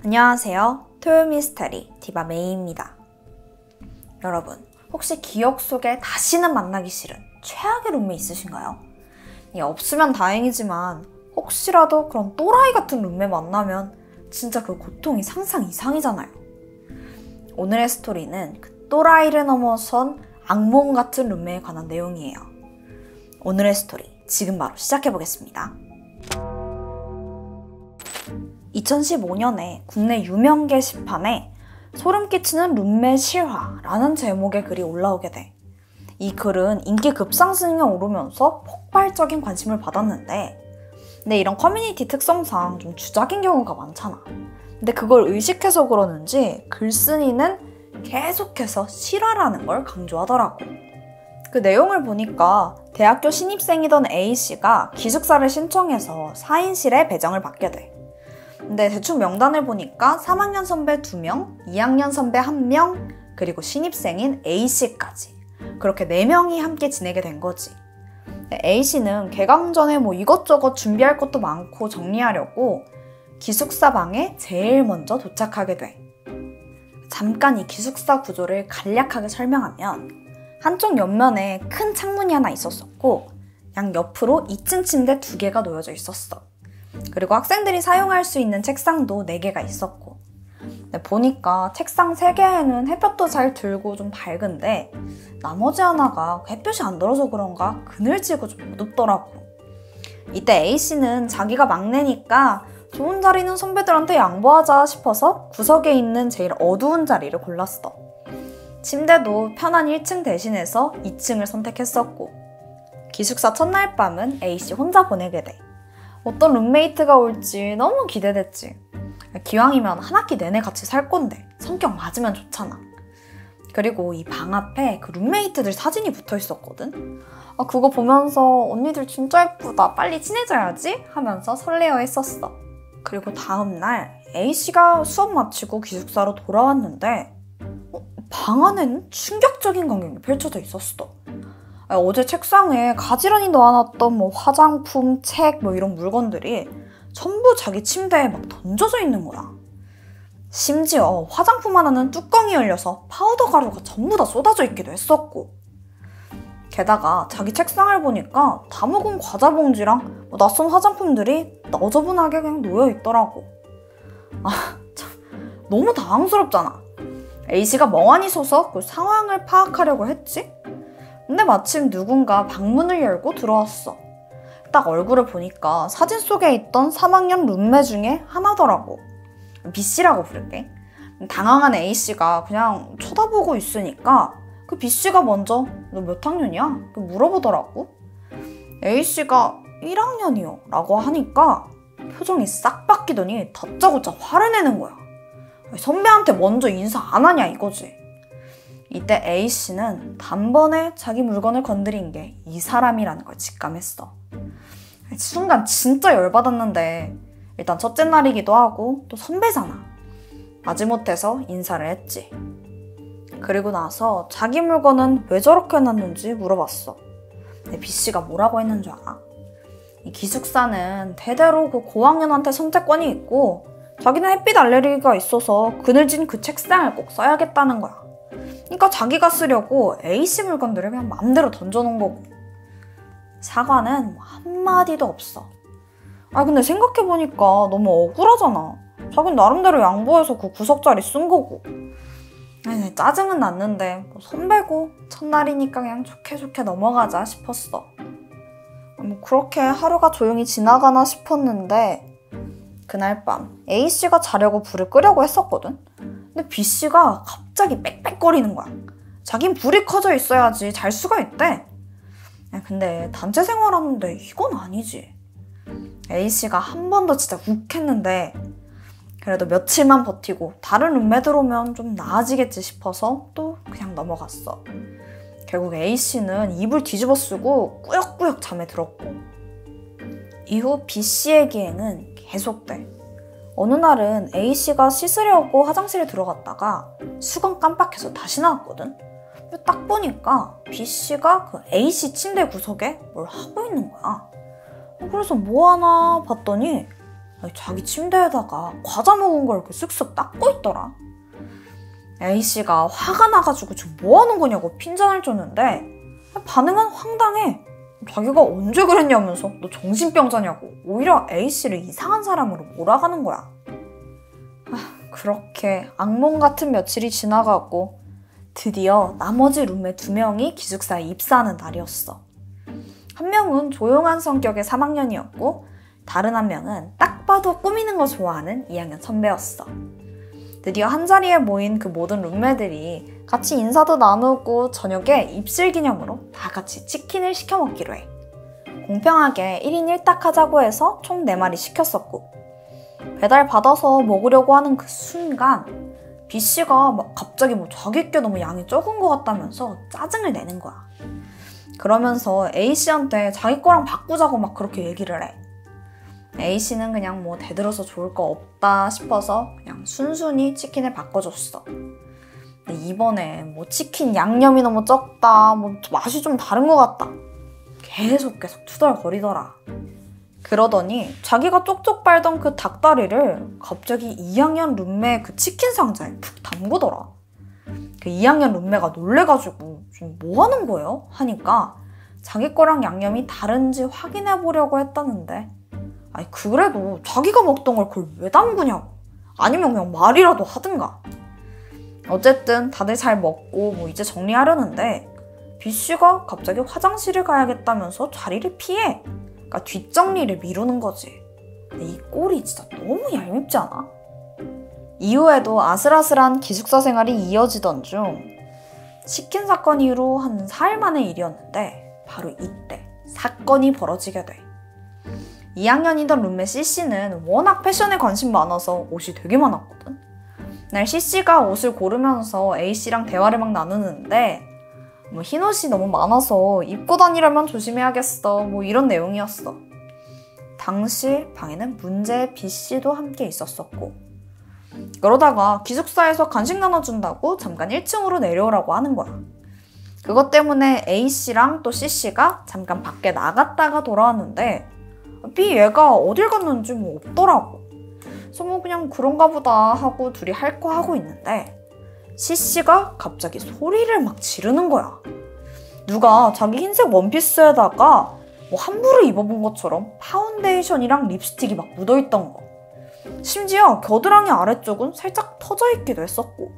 안녕하세요. 토요일 미스터리 디바 메이입니다. 여러분, 혹시 기억 속에 다시는 만나기 싫은 최악의 룸메 있으신가요? 없으면 다행이지만 혹시라도 그런 또라이 같은 룸메 만나면 진짜 그 고통이 상상 이상이잖아요. 오늘의 스토리는 그 또라이를 넘어선 악몽 같은 룸메에 관한 내용이에요. 오늘의 스토리 지금 바로 시작해보겠습니다. 2015년에 국내 유명 게시판에 소름 끼치는 룸메 실화라는 제목의 글이 올라오게 돼. 이 글은 인기 급상승에 오르면서 폭발적인 관심을 받았는데, 근데 이런 커뮤니티 특성상 좀 주작인 경우가 많잖아. 근데 그걸 의식해서 그러는지 글쓴이는 계속해서 실화라는 걸 강조하더라고. 그 내용을 보니까 대학교 신입생이던 A씨가 기숙사를 신청해서 4인실에 배정을 받게 돼. 근데 대충 명단을 보니까 3학년 선배 2명, 2학년 선배 1명, 그리고 신입생인 A씨까지 그렇게 4명이 함께 지내게 된 거지. A씨는 개강 전에 이것저것 준비할 것도 많고 정리하려고 기숙사 방에 제일 먼저 도착하게 돼. 잠깐 이 기숙사 구조를 간략하게 설명하면 한쪽 옆면에 큰 창문이 하나 있었었고 양 옆으로 2층 침대 2개가 놓여져 있었어. 그리고 학생들이 사용할 수 있는 책상도 4개가 있었고, 보니까 책상 3개에는 햇볕도 잘 들고 좀 밝은데 나머지 하나가 햇볕이 안 들어서 그런가 그늘지고 좀 어둡더라고. 이때 A씨는 자기가 막내니까 좋은 자리는 선배들한테 양보하자 싶어서 구석에 있는 제일 어두운 자리를 골랐어. 침대도 편한 1층 대신해서 2층을 선택했었고, 기숙사 첫날 밤은 A씨 혼자 보내게 돼. 어떤 룸메이트가 올지 너무 기대됐지. 기왕이면 한 학기 내내 같이 살 건데 성격 맞으면 좋잖아. 그리고 이 방 앞에 그 룸메이트들 사진이 붙어 있었거든. 그거 보면서 언니들 진짜 예쁘다, 빨리 친해져야지 하면서 설레어 했었어. 그리고 다음날 A씨가 수업 마치고 기숙사로 돌아왔는데 방 안에는 충격적인 광경이 펼쳐져 있었어. 어제 책상에 가지런히 놓아놨던 화장품, 책 이런 물건들이 전부 자기 침대에 막 던져져 있는 거야. 심지어 화장품 하나는 뚜껑이 열려서 파우더 가루가 전부 다 쏟아져 있기도 했었고, 게다가 자기 책상을 보니까 다 먹은 과자 봉지랑 낯선 화장품들이 너저분하게 그냥 놓여 있더라고. 참, 너무 당황스럽잖아. A씨가 멍하니 서서 그 상황을 파악하려고 했지? 근데 마침 누군가 방문을 열고 들어왔어. 딱 얼굴을 보니까 사진 속에 있던 3학년 룸메 중에 하나더라고. B씨라고 부를게. 당황한 A씨가 그냥 쳐다보고 있으니까 그 B씨가 먼저 너 몇 학년이야? 물어보더라고. A씨가 1학년이요 라고 하니까 표정이 싹 바뀌더니 다짜고짜 화를 내는 거야. 선배한테 먼저 인사 안 하냐 이거지. 이때 A씨는 단번에 자기 물건을 건드린 게 이 사람이라는 걸 직감했어. 순간 진짜 열받았는데 일단 첫째 날이기도 하고 또 선배잖아. 마지못해서 인사를 했지. 그리고 나서 자기 물건은 왜 저렇게 해놨는지 물어봤어. 근데 B씨가 뭐라고 했는 줄 알아? 이 기숙사는 대대로 그 고학년한테 선택권이 있고 자기는 햇빛 알레르기가 있어서 그늘진 그 책상을 꼭 써야겠다는 거야. 그러니까 자기가 쓰려고 A씨 물건들을 그냥 마음대로 던져놓은 거고. 사과는 한마디도 없어. 근데 생각해보니까 너무 억울하잖아. 자긴 나름대로 양보해서 그 구석자리 쓴 거고. 짜증은 났는데 선배고 첫날이니까 그냥 좋게 넘어가자 싶었어. 그렇게 하루가 조용히 지나가나 싶었는데 그날 밤 A씨가 자려고 불을 끄려고 했었거든. 근데 B씨가 갑자기 빽빽거리는 거야. 자긴 불이 켜져 있어야지 잘 수가 있대. 근데 단체 생활하는데 이건 아니지. A씨가 한 번 더 진짜 욱했는데 그래도 며칠만 버티고 다른 룸메들 오면 좀 나아지겠지 싶어서 또 그냥 넘어갔어. 결국 A씨는 이불 뒤집어 쓰고 꾸역꾸역 잠에 들었고, 이후 B씨의 기행은 계속돼. 어느 날은 A씨가 씻으려고 화장실에 들어갔다가 수건 깜빡해서 다시 나왔거든. 딱 보니까 B씨가 그 A씨 침대 구석에 뭘 하고 있는 거야. 그래서 뭐 하나 봤더니 아니, 자기 침대에다가 과자 먹은 걸 이렇게 쓱쓱 닦고 있더라. A씨가 화가 나가지고 지금 뭐 하는 거냐고 핀잔을 줬는데 반응은 황당해. 자기가 언제 그랬냐면서 너 정신병자냐고 오히려 A씨를 이상한 사람으로 몰아가는 거야. 그렇게 악몽 같은 며칠이 지나가고 드디어 나머지 룸메 2명이 기숙사에 입사하는 날이었어. 한 명은 조용한 성격의 3학년이었고 다른 한 명은 딱 봐도 꾸미는 거 좋아하는 2학년 선배였어. 드디어 한자리에 모인 그 모든 룸메들이 같이 인사도 나누고 저녁에 입실 기념으로 다 같이 치킨을 시켜 먹기로 해. 공평하게 1인 1닭 하자고 해서 총 4마리 시켰었고 배달 받아서 먹으려고 하는 그 순간 B씨가 막 갑자기 자기께 너무 양이 적은 것 같다면서 짜증을 내는 거야. 그러면서 A씨한테 자기 거랑 바꾸자고 막 그렇게 얘기를 해. A씨는 그냥 대들어서 좋을 거 없다 싶어서 그냥 순순히 치킨을 바꿔줬어. 근데 이번에 치킨 양념이 너무 적다, 맛이 좀 다른 것 같다. 계속 투덜거리더라. 그러더니 자기가 쪽쪽 빨던 그 닭다리를 갑자기 2학년 룸메 그 치킨 상자에 푹 담그더라. 그 2학년 룸메가 놀래가지고 좀 뭐 하는 거예요? 하니까 자기 거랑 양념이 다른지 확인해 보려고 했다는데 아니 그래도 자기가 먹던 걸 그걸 왜 담그냐고. 아니면 그냥 말이라도 하든가. 어쨌든 다들 잘 먹고 이제 정리하려는데 B씨가 갑자기 화장실을 가야겠다면서 자리를 피해. 그러니까 뒷정리를 미루는 거지. 근데 이 꼴이 진짜 너무 얄밉지 않아? 이후에도 아슬아슬한 기숙사 생활이 이어지던 중 치킨 사건 이후로 한 4일 만의 일이었는데 바로 이때 사건이 벌어지게 돼. 2학년이던 룸메 C씨는 워낙 패션에 관심 많아서 옷이 되게 많았거든. 날 C씨가 옷을 고르면서 A씨랑 대화를 막 나누는데 흰옷이 너무 많아서 입고 다니려면 조심해야겠어 이런 내용이었어. 당시 방에는 문제의 B씨도 함께 있었었고 그러다가 기숙사에서 간식 나눠준다고 잠깐 1층으로 내려오라고 하는 거야. 그것 때문에 A씨랑 또 C씨가 잠깐 밖에 나갔다가 돌아왔는데 B 얘가 어딜 갔는지 없더라고. 그래서 그냥 그런가 보다 하고 둘이 할 거 하고 있는데 C씨가 갑자기 소리를 막 지르는 거야. 누가 자기 흰색 원피스에다가 함부로 입어본 것처럼 파운데이션이랑 립스틱이 막 묻어있던 거. 심지어 겨드랑이 아래쪽은 살짝 터져 있기도 했었고.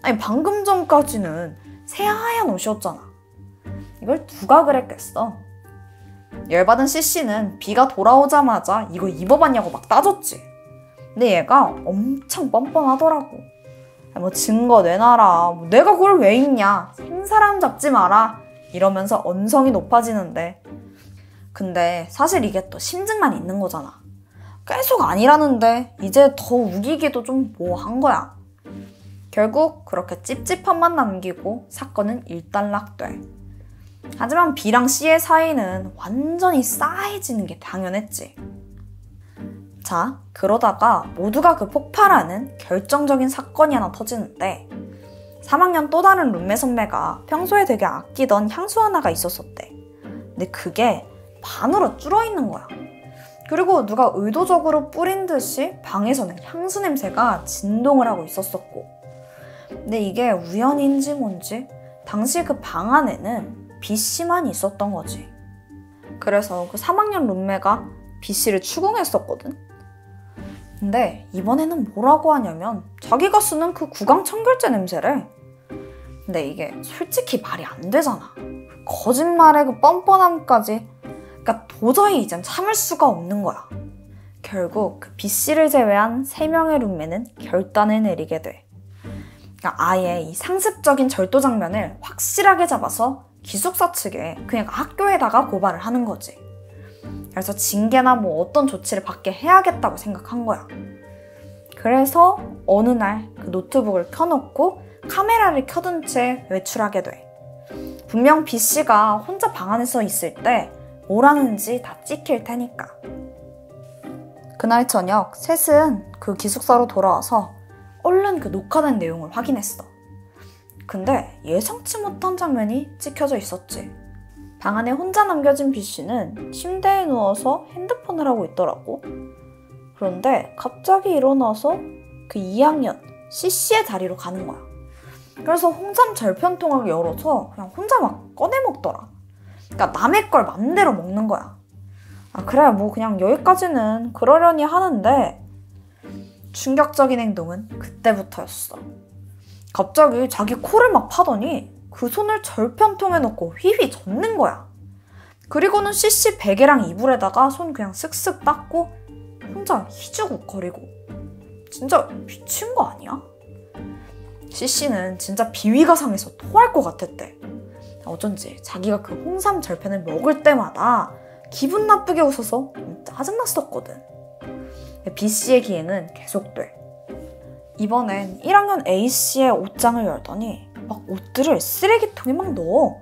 아니 방금 전까지는 새하얀 옷이었잖아. 이걸 누가 그랬겠어? 열받은 C씨는 B가 돌아오자마자 이거 입어봤냐고 막 따졌지. 근데 얘가 엄청 뻔뻔하더라고. 증거 내놔라. 내가 그걸 왜 입냐. 생사람 잡지 마라. 이러면서 언성이 높아지는데 근데 사실 이게 또 심증만 있는 거잖아. 계속 아니라는데 이제 더 우기기도 좀 뭐한 거야. 결국 그렇게 찝찝함만 남기고 사건은 일단락돼. 하지만 B랑 C의 사이는 완전히 싸해지는 게 당연했지. 자, 그러다가 모두가 그 폭발하는 결정적인 사건이 하나 터지는데 3학년 또 다른 룸메 선배가 평소에 되게 아끼던 향수 하나가 있었었대. 근데 그게 반으로 줄어있는 거야. 그리고 누가 의도적으로 뿌린 듯이 방에서는 향수 냄새가 진동을 하고 있었었고 근데 이게 우연인지 뭔지 당시 그 방 안에는 B씨만 있었던 거지. 그래서 그 3학년 룸메가 B씨를 추궁했었거든. 근데 이번에는 뭐라고 하냐면 자기가 쓰는 그 구강 청결제 냄새래. 근데 이게 솔직히 말이 안 되잖아. 거짓말의 그 뻔뻔함까지. 그러니까 도저히 이젠 참을 수가 없는 거야. 결국 그 B씨를 제외한 3명의 룸메는 결단을 내리게 돼. 그러니까 아예 이 상습적인 절도 장면을 확실하게 잡아서 기숙사 측에 그냥 학교에다가 고발을 하는 거지. 그래서 징계나 어떤 조치를 받게 해야겠다고 생각한 거야. 그래서 어느 날 그 노트북을 켜놓고 카메라를 켜둔 채 외출하게 돼. 분명 B씨가 혼자 방 안에서 있을 때 뭘 하는지 다 찍힐 테니까. 그날 저녁 셋은 그 기숙사로 돌아와서 얼른 그 녹화된 내용을 확인했어. 근데 예상치 못한 장면이 찍혀져 있었지. 방 안에 혼자 남겨진 B씨는 침대에 누워서 핸드폰을 하고 있더라고. 그런데 갑자기 일어나서 그 2학년 CC의 자리로 가는 거야. 그래서 홍삼 절편통을 열어서 그냥 혼자 막 꺼내 먹더라. 그러니까 남의 걸 맘대로 먹는 거야. 아, 그래 뭐 그냥 여기까지는 그러려니 하는데 충격적인 행동은 그때부터였어. 갑자기 자기 코를 막 파더니 그 손을 절편통에 넣고 휘휘 젓는 거야. 그리고는 CC 베개랑 이불에다가 손 그냥 쓱쓱 닦고 혼자 희죽거리고. 진짜 미친 거 아니야? CC는 진짜 비위가 상해서 토할 것 같았대. 어쩐지 자기가 그 홍삼 절편을 먹을 때마다 기분 나쁘게 웃어서 짜증났었거든. B씨의 기행은 계속돼. 이번엔 1학년 A씨의 옷장을 열더니 막 옷들을 쓰레기통에 막 넣어.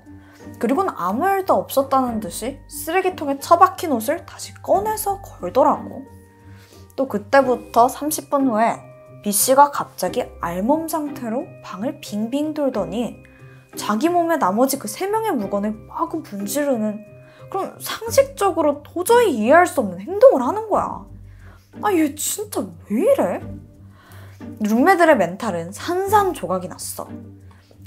그리고는 아무 일도 없었다는 듯이 쓰레기통에 처박힌 옷을 다시 꺼내서 걸더라고. 또 그때부터 30분 후에 B씨가 갑자기 알몸 상태로 방을 빙빙 돌더니 자기 몸에 나머지 그 3명의 물건을 마구 분지르는 그런 상식적으로 도저히 이해할 수 없는 행동을 하는 거야. 아, 얘 진짜 왜 이래? 룸메들의 멘탈은 산산조각이 났어.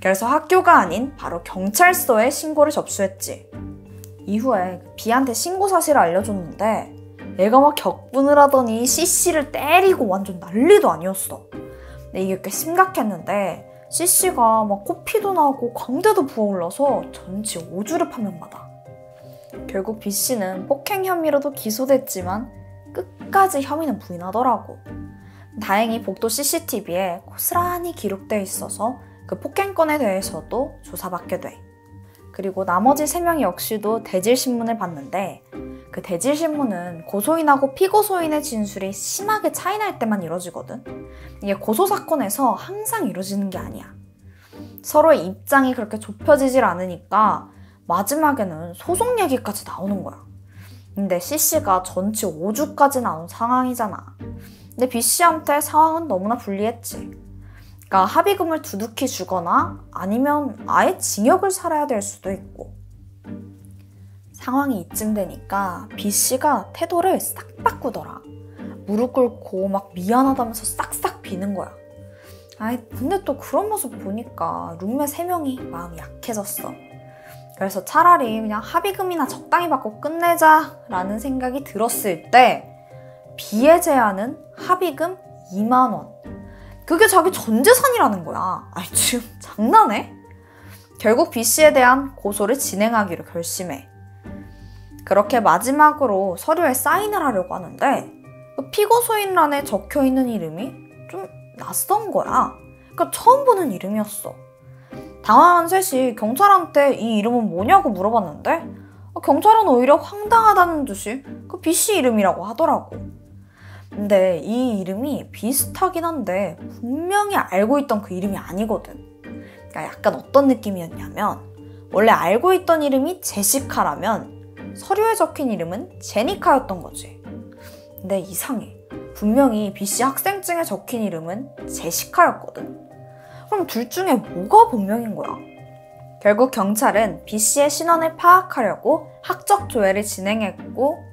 그래서 학교가 아닌 바로 경찰서에 신고를 접수했지. 이후에 B한테 신고 사실을 알려줬는데 얘가 막 격분을 하더니 CC를 때리고 완전 난리도 아니었어. 근데 이게 꽤 심각했는데 CC가 막 코피도 나고 광대도 부어올라서 전치 5주를 판명받아. 결국 B씨는 폭행 혐의로도 기소됐지만 끝까지 혐의는 부인하더라고. 다행히 복도 CCTV에 고스란히 기록돼 있어서 그 폭행건에 대해서도 조사받게 돼. 그리고 나머지 3명 역시도 대질신문을 봤는데 그 대질신문은 고소인하고 피고소인의 진술이 심하게 차이날 때만 이뤄지거든. 이게 고소사건에서 항상 이루어지는 게 아니야. 서로의 입장이 그렇게 좁혀지질 않으니까 마지막에는 소송 얘기까지 나오는 거야. 근데 C씨가 전치 5주까지 나온 상황이잖아. 근데 B씨한테 상황은 너무나 불리했지. 그러니까 합의금을 두둑히 주거나 아니면 아예 징역을 살아야 될 수도 있고. 상황이 이쯤 되니까 B씨가 태도를 싹 바꾸더라. 무릎 꿇고 막 미안하다면서 싹싹 비는 거야. 아이, 근데 또 그런 모습 보니까 룸메 3명이 마음이 약해졌어. 그래서 차라리 그냥 합의금이나 적당히 받고 끝내자라는 생각이 들었을 때 B의 제안은 합의금 2만 원. 그게 자기 전 재산이라는 거야. 아니 지금 장난해? 결국 B씨에 대한 고소를 진행하기로 결심해. 그렇게 마지막으로 서류에 사인을 하려고 하는데 피고소인란에 적혀있는 이름이 좀 낯선 거야. 그러니까 처음 보는 이름이었어. 당황한 셋이 경찰한테 이 이름은 뭐냐고 물어봤는데 경찰은 오히려 황당하다는 듯이 그 B씨 이름이라고 하더라고. 근데 이 이름이 비슷하긴 한데 분명히 알고 있던 그 이름이 아니거든. 그러니까 약간 어떤 느낌이었냐면 원래 알고 있던 이름이 제시카라면 서류에 적힌 이름은 제니카였던 거지. 근데 이상해. 분명히 B씨 학생증에 적힌 이름은 제시카였거든. 그럼 둘 중에 뭐가 본명인 거야? 결국 경찰은 B씨의 신원을 파악하려고 학적 조회를 진행했고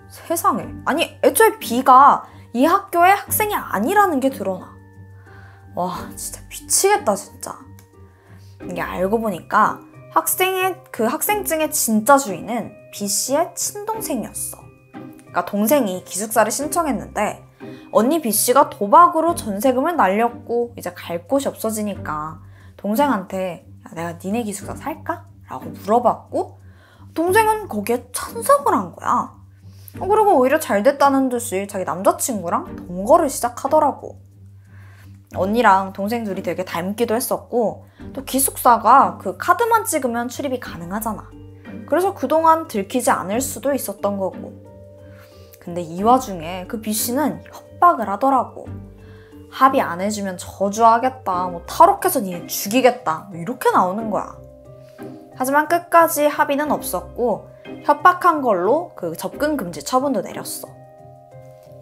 세상에. 아니 애초에 B가 이 학교의 학생이 아니라는 게 드러나. 와 진짜 미치겠다 진짜. 이게 알고 보니까 그 학생증의 진짜 주인은 B씨의 친동생이었어. 그러니까 동생이 기숙사를 신청했는데 언니 B씨가 도박으로 전세금을 날렸고 이제 갈 곳이 없어지니까 동생한테 야, 내가 니네 기숙사 살까? 라고 물어봤고 동생은 거기에 찬성을 한 거야. 그리고 오히려 잘 됐다는 듯이 자기 남자친구랑 동거를 시작하더라고. 언니랑 동생 둘이 되게 닮기도 했었고 또 기숙사가 그 카드만 찍으면 출입이 가능하잖아. 그래서 그동안 들키지 않을 수도 있었던 거고. 근데 이 와중에 그 B씨는 협박을 하더라고. 합의 안 해주면 저주하겠다, 뭐 탈옥해서 니네 죽이겠다, 뭐 이렇게 나오는 거야. 하지만 끝까지 합의는 없었고 협박한 걸로 그 접근 금지 처분도 내렸어.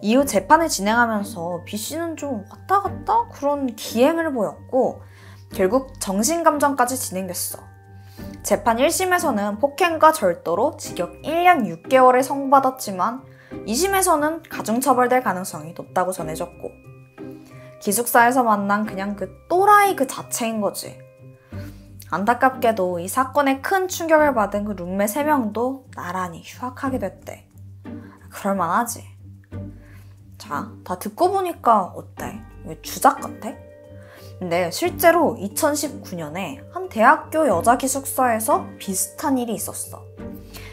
이후 재판을 진행하면서 B씨는 좀 왔다 갔다 그런 기행을 보였고 결국 정신감정까지 진행됐어. 재판 1심에서는 폭행과 절도로 징역 1년 6개월을 선고받았지만 2심에서는 가중처벌될 가능성이 높다고 전해졌고, 기숙사에서 만난 그냥 그 또라이 그 자체인 거지. 안타깝게도 이 사건에 큰 충격을 받은 그 룸메 3명도 나란히 휴학하게 됐대. 그럴만하지. 자, 다 듣고 보니까 어때? 왜 주작 같아? 근데 실제로 2019년에 한 대학교 여자 기숙사에서 비슷한 일이 있었어.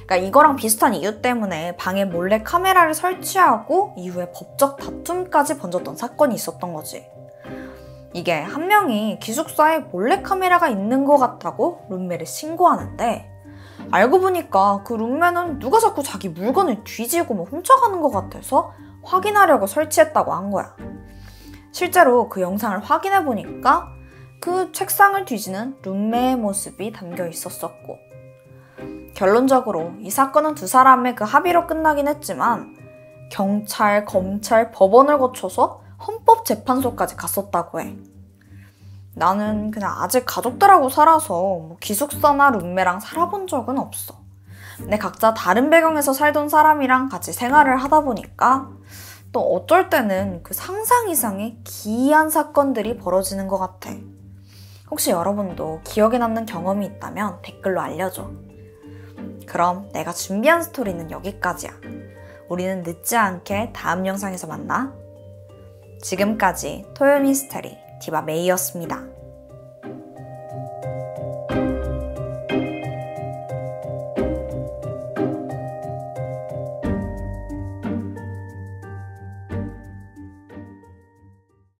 그러니까 이거랑 비슷한 이유 때문에 방에 몰래 카메라를 설치하고 이후에 법적 다툼까지 번졌던 사건이 있었던 거지. 이게 한 명이 기숙사에 몰래 카메라가 있는 것 같다고 룸메를 신고하는데, 알고 보니까 그 룸메는 누가 자꾸 자기 물건을 뒤지고 훔쳐가는 것 같아서 확인하려고 설치했다고 한 거야. 실제로 그 영상을 확인해 보니까 그 책상을 뒤지는 룸메의 모습이 담겨 있었었고, 결론적으로 이 사건은 2사람의 그 합의로 끝나긴 했지만 경찰, 검찰, 법원을 거쳐서 헌법재판소까지 갔었다고 해. 나는 그냥 아직 가족들하고 살아서 기숙사나 룸메랑 살아본 적은 없어. 근데 각자 다른 배경에서 살던 사람이랑 같이 생활을 하다 보니까 또 어쩔 때는 그 상상 이상의 기이한 사건들이 벌어지는 것 같아. 혹시 여러분도 기억에 남는 경험이 있다면 댓글로 알려줘. 그럼 내가 준비한 스토리는 여기까지야. 우리는 늦지 않게 다음 영상에서 만나. 지금까지 토요 미스터리 디바 메이였습니다.